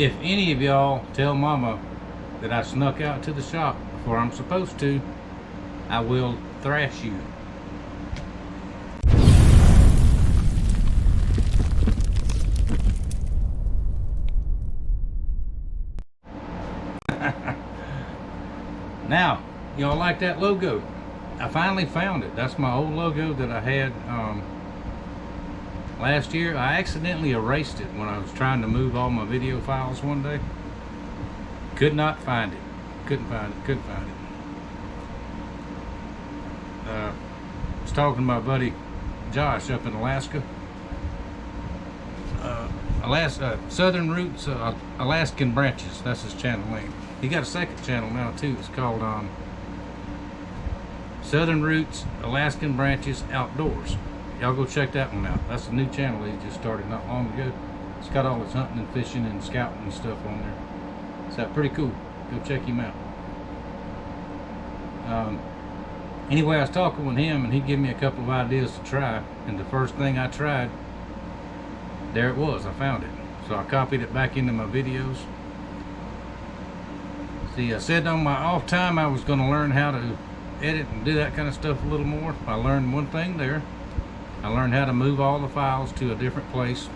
If any of y'all tell Mama that I snuck out to the shop before I'm supposed to, I will thrash you. Now, y'all like that logo? I finally found it. That's my old logo that I had last year. I accidentally erased it when I was trying to move all my video files one day. Could not find it. Couldn't find it. I was talking to my buddy Josh up in Alaska. Southern Roots, Alaskan Branches. That's his channel name. He got a second channel now too. It's called Southern Roots, Alaskan Branches Outdoors. Y'all go check that one out. That's a new channel he just started not long ago. It's got all his hunting and fishing and scouting and stuff on there. So pretty cool. Go check him out. Anyway, I was talking with him and he gave me a couple of ideas to try. And the first thing I tried, there it was. I found it. So I copied it back into my videos. See, I said on my off time I was going to learn how to edit and do that kind of stuff a little more. I learned one thing there. I learned how to move all the files to a different place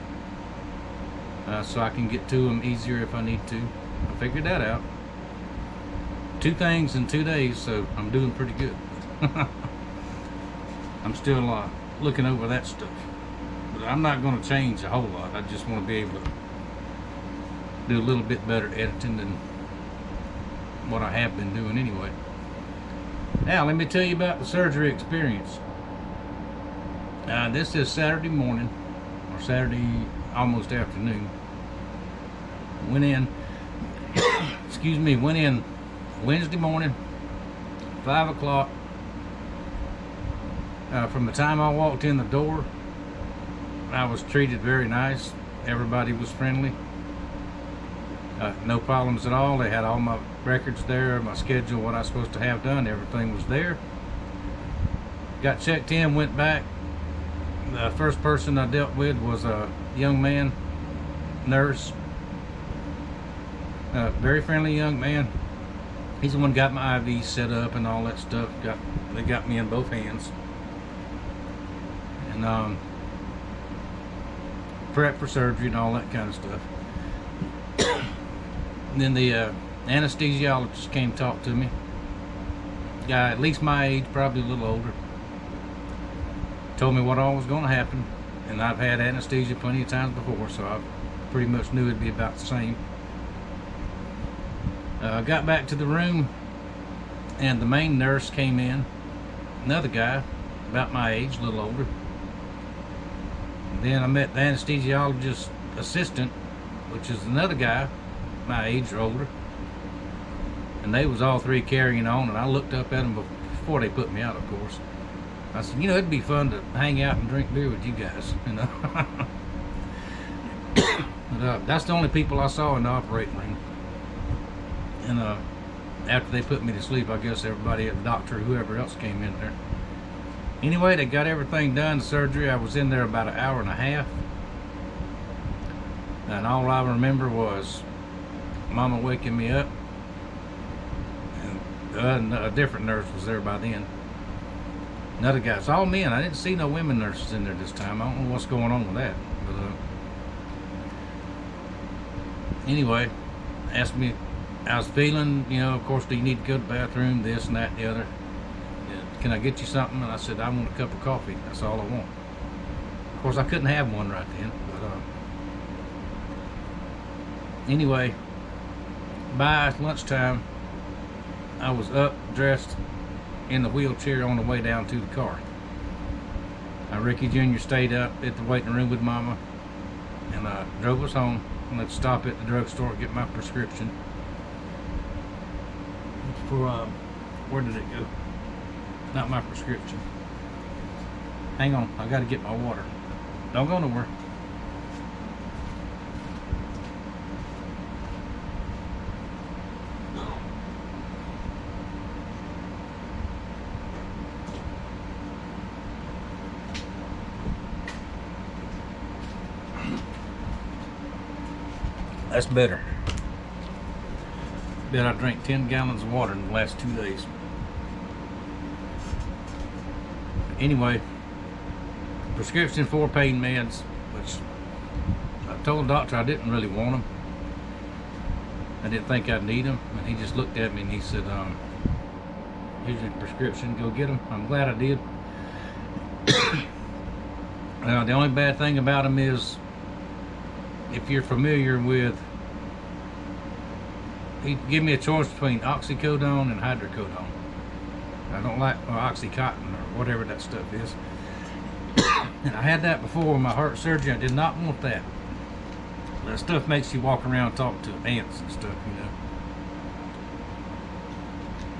so I can get to them easier if I need to. I figured that out. 2 things in 2 days, so I'm doing pretty good. I'm still looking over that stuff. But I'm not going to change a whole lot. I just want to be able to do a little bit better editing than what I have been doing anyway. Now let me tell you about the surgery experience. This is Saturday morning or Saturday almost afternoon. Went in went in Wednesday morning, 5 o'clock. From the time I walked in the door, I was treated very nice. Everybody was friendly. No problems at all. They had all my records there, my schedule, what I was supposed to have done, everything was there. Got checked in, went back. The first person I dealt with was a young man, nurse. Very friendly young man. He's the one who got my IV set up and all that stuff. They got me in both hands. And prep for surgery and all that kind of stuff. And then the anesthesiologist came to talk to me. Guy at least my age, probably a little older. Told me what all was going to happen. And I've had anesthesia plenty of times before, so I pretty much knew it'd be about the same. Got back to the room, and the main nurse came in. Another guy, about my age, a little older. Then I met the anesthesiologist's assistant, which is another guy, my age or older. And they was all 3 carrying on, and I looked up at them before they put me out, of course. I said, you know, it'd be fun to hang out and drink beer with you guys, you know. But, that's the only people I saw in the operating room. And after they put me to sleep, I guess everybody, the doctor, whoever else came in there. Anyway, they got everything done, the surgery. I was in there about an hour and a half. And all I remember was Mama waking me up. And a different nurse was there by then. Another guy. It's all men. I didn't see no women nurses in there this time. I don't know what's going on with that. But anyway, asked me how I was feeling. You know, of course, do you need to go to the bathroom, this and that and the other. Can I get you something? And I said, I want a cup of coffee. That's all I want. Of course, I couldn't have one right then. But anyway, by lunchtime, I was up, dressed, in the wheelchair on the way down to the car. Ricky Jr. stayed up at the waiting room with Mama and drove us home. And let's stop at the drugstore and get my prescription. For, where did it go? Not my prescription. Hang on, I gotta get my water. Don't go nowhere. That's better. Bet I drank 10 gallons of water in the last 2 days. Anyway, prescription for pain meds, which I told the doctor I didn't really want them. I didn't think I'd need them, and he just looked at me and he said, here's your prescription, go get them. I'm glad I did. The only bad thing about them is, if you're familiar with, he gave me a choice between oxycodone and hydrocodone. I don't like Oxycontin or whatever that stuff is. And I had that before with my heart surgery. I did not want that. That stuff makes you walk around and talk to ants and stuff, you know.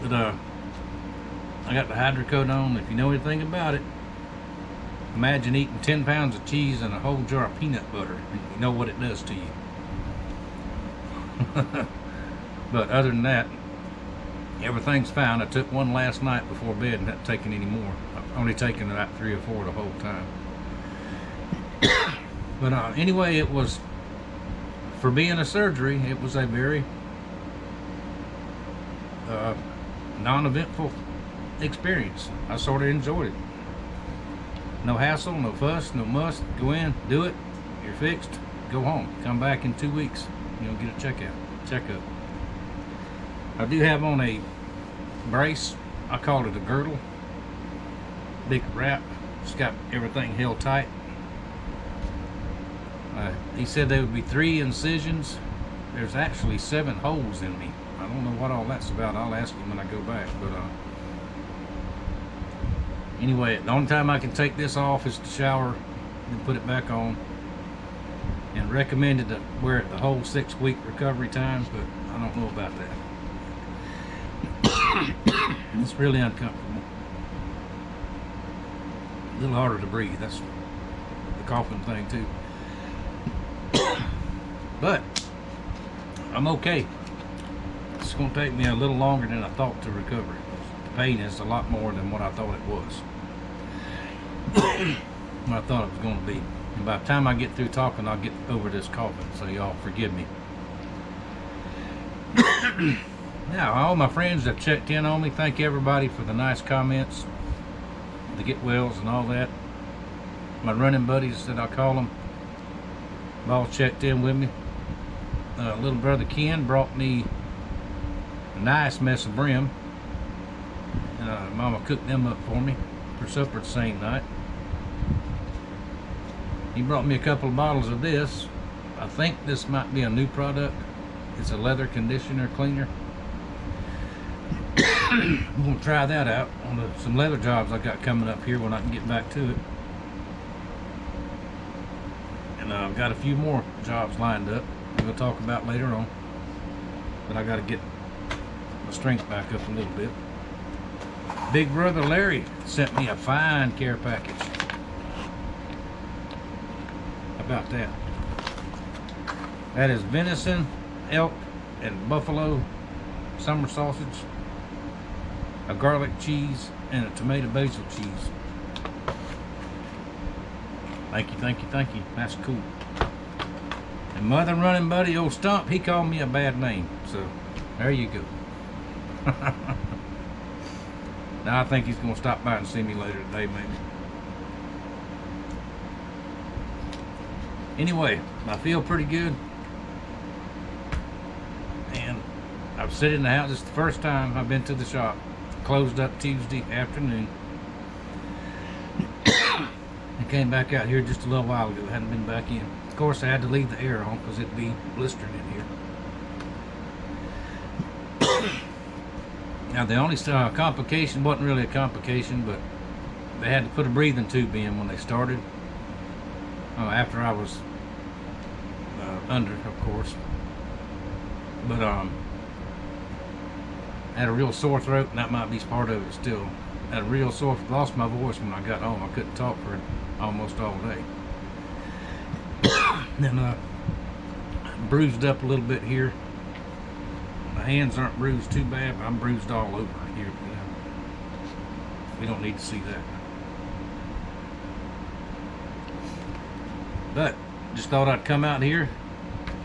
But I got the hydrocodone. If you know anything about it, imagine eating 10 pounds of cheese and a whole jar of peanut butter, and you know what it does to you. But other than that, everything's fine. I took one last night before bed and haven't taken any more. I've only taken about 3 or 4 the whole time. But anyway, it was, for being a surgery, it was a very non-eventful experience. I sort of enjoyed it. No hassle, no fuss, no muss. Go in, do it, you're fixed, go home. Come back in 2 weeks, you know, get a checkup. I do have on a brace. I call it a girdle. Big wrap. It's got everything held tight. He said there would be 3 incisions. There's actually 7 holes in me. I don't know what all that's about. I'll ask him when I go back. But anyway, the only time I can take this off is to shower and put it back on. And recommended to wear it the whole 6-week recovery time, but I don't know about that. It's really uncomfortable. A little harder to breathe. That's the coughing thing too. But I'm okay. It's going to take me a little longer than I thought to recover. The pain is a lot more than what I thought it was. What I thought it was going to be. And by the time I get through talking, I'll get over this coughing. So y'all forgive me. Now, all my friends that checked in on me, thank everybody for the nice comments, the get wells and all that. My running buddies that I call them, all checked in with me. Little brother Ken brought me a nice mess of brim. And Mama cooked them up for me for supper the same night. He brought me a couple of bottles of this. I think this might be a new product. It's a leather conditioner cleaner. I'm going to try that out on some leather jobs I got coming up here when I can get back to it. And I've got a few more jobs lined up we'll talk about later on. But I got to get my strength back up a little bit. Big brother Larry sent me a fine care package. How about that? That is venison, elk, and buffalo summer sausage, a garlic cheese, and a tomato basil cheese. Thank you, thank you, thank you. That's cool. And my other running buddy, old Stump, he called me a bad name. So, there you go. Now I think he's going to stop by and see me later today, maybe. Anyway, I feel pretty good. And I've sitting in the house. This is the first time I've been to the shop. Closed up Tuesday afternoon. I came back out here just a little while ago. Hadn't been back in. Of course, I had to leave the air on because it'd be blistering in here. Now, the only complication wasn't really a complication, but they had to put a breathing tube in when they started. After I was under, of course. But I had a real sore throat, and that might be part of it still. I had a real sore, lost my voice when I got home. I couldn't talk for almost all day. Then bruised up a little bit here. My hands aren't bruised too bad, but I'm bruised all over here. You know. We don't need to see that. But just thought I'd come out here,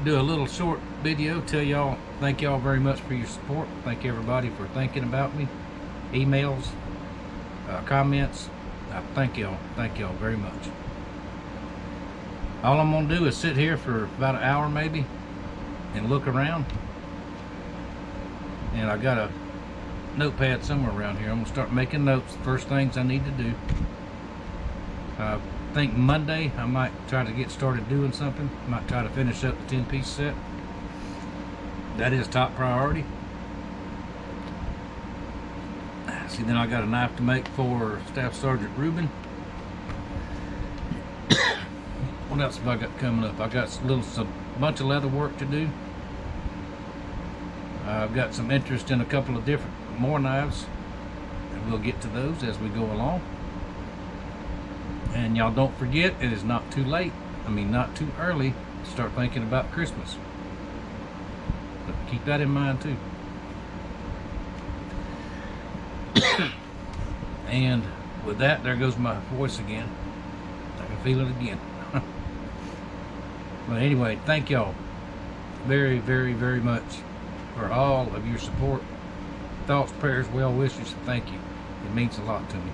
do a little short video, tell y'all thank y'all very much for your support. Thank everybody for thinking about me. Emails, comments. I thank y'all very much. All I'm gonna do is sit here for about an hour maybe and look around. And I got a notepad somewhere around here. I'm gonna start making notes, first things I need to do. I think Monday I might try to get started doing something. Might try to finish up the 10-piece set. That is top priority. See, then I got a knife to make for Staff Sergeant Rubin. What else have I got coming up? I got a bunch of leather work to do. I've got some interest in a couple of more knives, and we'll get to those as we go along. And y'all don't forget, it is not too late. I mean, not too early to start thinking about Christmas. But keep that in mind too. And with that, there goes my voice again. I can feel it again. But anyway, thank y'all very, very, very much for all of your support, thoughts, prayers, well wishes. Thank you. It means a lot to me.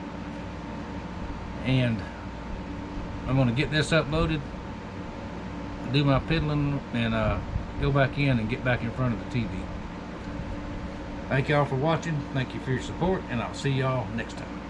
And I'm going to get this uploaded, do my piddling, and go back in and get back in front of the TV. Thank y'all for watching. Thank you for your support, and I'll see y'all next time.